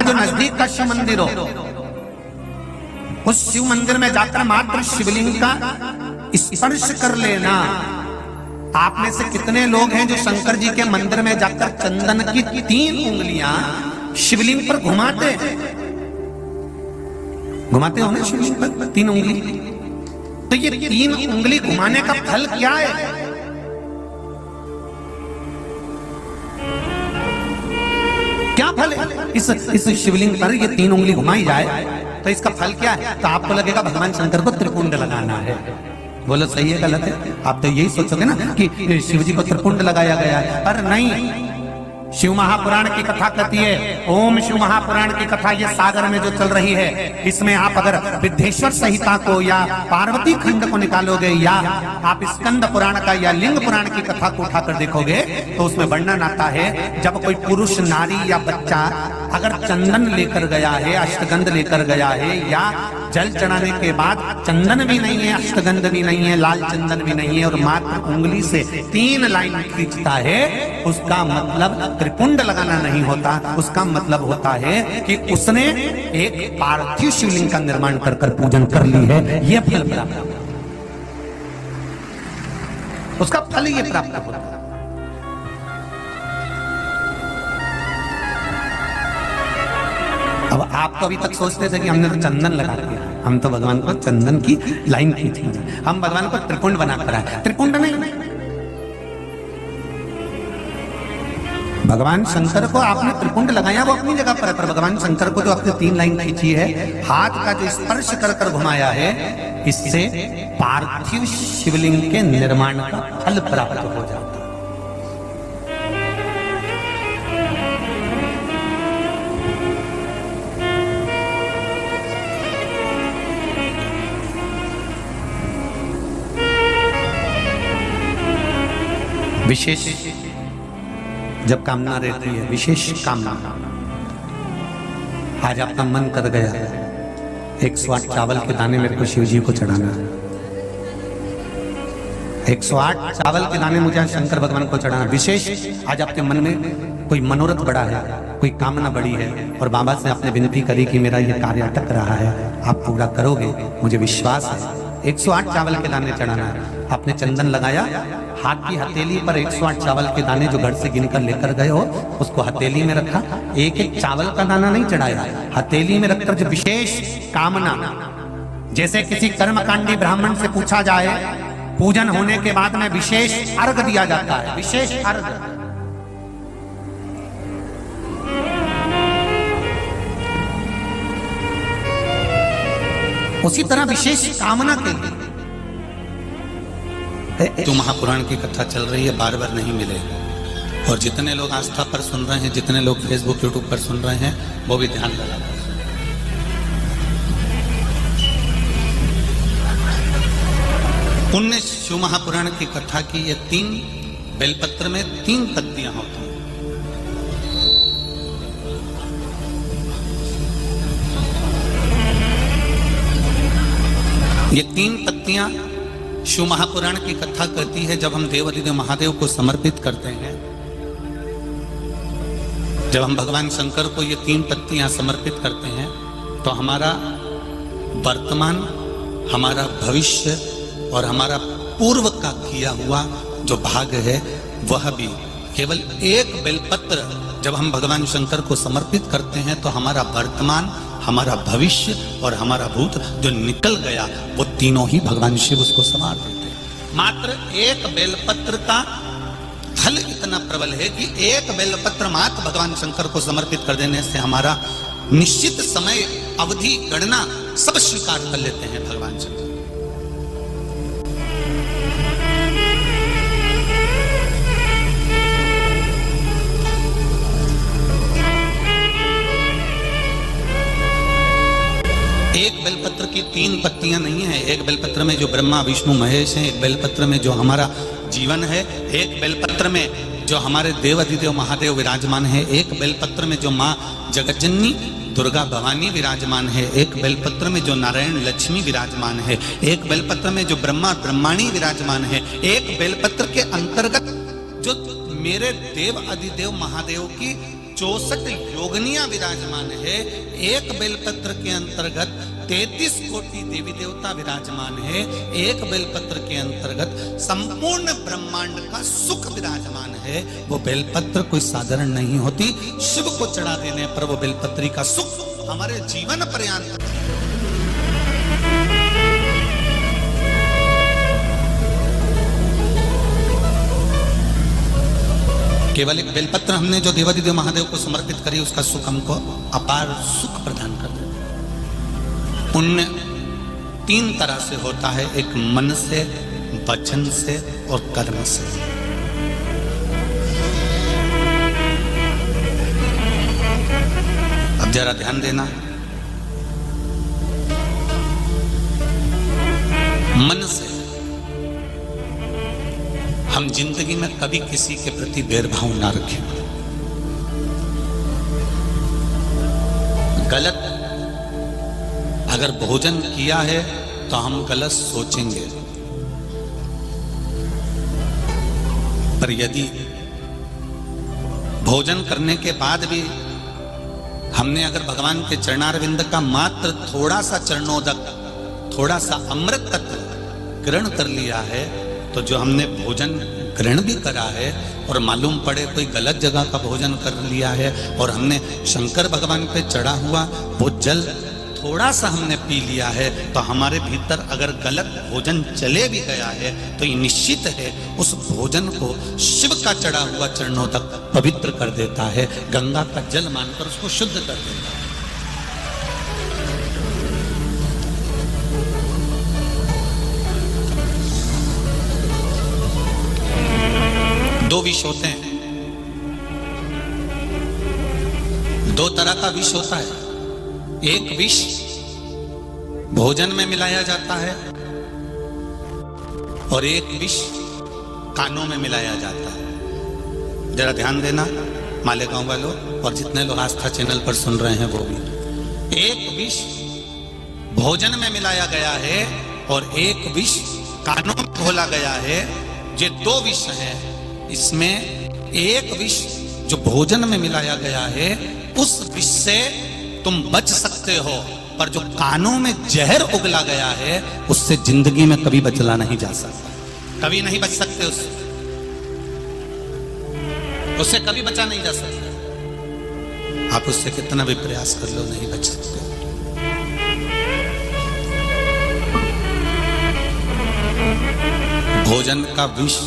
जो नजदीक का शिव मंदिर हो, उस शिव मंदिर में जाकर मात्र शिवलिंग का स्पर्श कर लेना। आप में से कितने लोग हैं जो शंकर जी के मंदिर में जाकर चंदन की 3 उंगलियां शिवलिंग पर घुमाते हो ना? शिवलिंग पर 3 उंगली। तो ये 3 उंगली घुमाने का फल क्या है? क्या फल है? इस शिवलिंग पर ये 3 उंगली घुमाई जाए तो इसका फल क्या है? तो आपको लगेगा भगवान शंकर को त्रिपुंड लगाना है। बोलो सही है गलत है? आप तो यही सोचोगे ना कि शिव जी को त्रिपुंड लगाया गया है, पर नहीं। शिव महापुराण की कथा कहती है, ओम शिव महापुराण की कथा ये सागर में जो चल रही है, इसमें आप अगर विद्धेश्वर संहिता को या पार्वती खंड को निकालोगे या आप स्कंद पुराण का या लिंग पुराण की कथा को उठाकर देखोगे तो उसमें वर्णन आता है, जब कोई पुरुष, नारी या बच्चा अगर चंदन लेकर गया है, अष्टगंध लेकर गया है, या जल चढ़ाने के बाद चंदन भी नहीं है, अष्टगंध भी नहीं है, लाल चंदन भी नहीं है, और मात्र उंगली से 3 लाइन खींचता है, उसका मतलब त्रिपुंड लगाना नहीं होता। उसका मतलब होता है कि उसने एक पार्थिव शिवलिंग का निर्माण कर पूजन कर ली है। यह फल प्राप्त, उसका फल ये प्राप्त होता है। अब आप तो अभी तक सोचते थे कि हमने तो चंदन लगा दिया, हम तो भगवान को चंदन की लाइन खींची, हम भगवान को त्रिपुंड बनाकर आए। त्रिपुंड नहीं, भगवान शंकर को आपने त्रिपुंड लगाया वो अपनी जगह पर है, पर भगवान शंकर को जो आपने 3 लाइन खींची है, हाथ का जो स्पर्श कर घुमाया है, इससे पार्थिव शिवलिंग के निर्माण का फल प्राप्त हो जाता है। विशेष जब कामना रहती है, विशेष कामना, आज आपका मन कर गया 108 चावल के दाने मेरे को शिव जी को चढ़ाना, 108 चावल के दाने मुझे शंकर भगवान को चढ़ाना। विशेष आज आपके मन में कोई मनोरथ बड़ा है, कोई कामना बड़ी है, और बाबा से आपने विनती करी कि मेरा ये कार्य अटक रहा है, आप पूरा करोगे, मुझे विश्वास है। 108 चावल के दाने चढ़ाना है। आपने चंदन लगाया, हाथ की हथेली पर 108 चावल के दाने जो घर से गिनकर लेकर गए हो, उसको हथेली में रखा। एक एक चावल का दाना नहीं चढ़ाया, हथेली में रखकर जो विशेष कामना, जैसे किसी कर्मकांडी ब्राह्मण से पूछा जाए, पूजन होने के बाद में विशेष अर्घ दिया जाता है, विशेष अर्घ। उसी तरह विशेष कामना के लिए तो महापुराण की कथा चल रही है, बार बार नहीं मिले। और जितने लोग आस्था पर सुन रहे हैं, जितने लोग फेसबुक यूट्यूब पर सुन रहे हैं, वो भी ध्यान लगा। पुण्य शिव महापुराण की कथा की ये 3 बेलपत्र में 3 पत्तियां होती हैं। ये 3 पत्तियां शिव महापुराण की कथा करती है। जब हम देवाधिदेव महादेव को समर्पित करते हैं, जब हम भगवान शंकर को ये 3 पत्तियां समर्पित करते हैं, तो हमारा वर्तमान, हमारा भविष्य और हमारा पूर्व का किया हुआ जो भाग है, वह भी केवल एक बेलपत्र जब हम भगवान शंकर को समर्पित करते हैं, तो हमारा वर्तमान, हमारा भविष्य और हमारा भूत जो निकल गया, वो तीनों ही भगवान शिव उसको संवार देते हैं। मात्र एक बेलपत्र का फल इतना प्रबल है कि एक बेलपत्र मात्र भगवान शंकर को समर्पित कर देने से हमारा निश्चित समय अवधि गणना सब स्वीकार कर लेते हैं भगवान शंकर। एक बेलपत्र की 3 पत्तियां नहीं है। एक बेलपत्र में जो ब्रह्मा विष्णु महेश हैं, एक बेलपत्र में जो हमारा जीवन है, एक बेलपत्र में जो हमारे देव अधिदेव महादेव विराजमान है, एक बेलपत्र में जो माँ जगतजननी दुर्गा भवानी विराजमान है, एक बेलपत्र में जो नारायण लक्ष्मी विराजमान है, एक बेलपत्र में जो ब्रह्मा ब्रह्माणी विराजमान है, एक बेलपत्र के अंतर्गत जो मेरे देव अधिदेव महादेव की 64 योगनियां विराजमान है। एक बेलपत्र के अंतर्गत 33 कोटि देवी देवता विराजमान है। एक बेलपत्र के अंतर्गत संपूर्ण ब्रह्मांड का सुख विराजमान है। वो बेलपत्र कोई साधारण नहीं होती। शिव को चढ़ा देने पर वो बेलपत्री का सुख हमारे जीवन पर्यंत। केवल एक बेलपत्र हमने जो देवादिदेव महादेव को समर्पित करी, उसका सुख हमको अपार सुख प्रदान कर देता। पुण्य 3 तरह से होता है, एक मन से, वचन से और कर्म से। अब जरा ध्यान देना, मन से हम जिंदगी में कभी किसी के प्रति भेदभाव ना रखें। गलत अगर भोजन किया है तो हम गलत सोचेंगे, पर यदि भोजन करने के बाद भी हमने अगर भगवान के चरणारविंद का मात्र थोड़ा सा चरणोदक, थोड़ा सा अमृत तत्व ग्रहण कर लिया है, तो जो हमने भोजन ग्रहण भी करा है और मालूम पड़े कोई गलत जगह का भोजन कर लिया है और हमने शंकर भगवान पे चढ़ा हुआ वो जल थोड़ा सा हमने पी लिया है, तो हमारे भीतर अगर गलत भोजन चले भी गया है तो ये निश्चित है उस भोजन को शिव का चढ़ा हुआ चरणों तक पवित्र कर देता है, गंगा का जल मानकर उसको शुद्ध कर देता है। दो विष होते हैं, 2 तरह का विष होता है। एक विष भोजन में मिलाया जाता है और एक विष कानों में मिलाया जाता है। जरा ध्यान देना मालेगांव वालों और जितने लोग आस्था चैनल पर सुन रहे हैं वो भी। एक विष भोजन में मिलाया गया है और एक विष कानों में घोला गया है। ये 2 विष हैं। इसमें एक विष जो भोजन में मिलाया गया है उस विष से तुम बच सकते हो, पर जो कानों में जहर उगला गया है उससे जिंदगी में कभी बचला नहीं जा सकता, कभी नहीं बच सकते उससे कभी बचा नहीं जा सकता। आप उससे कितना भी प्रयास कर लो नहीं बच सकते। भोजन का विष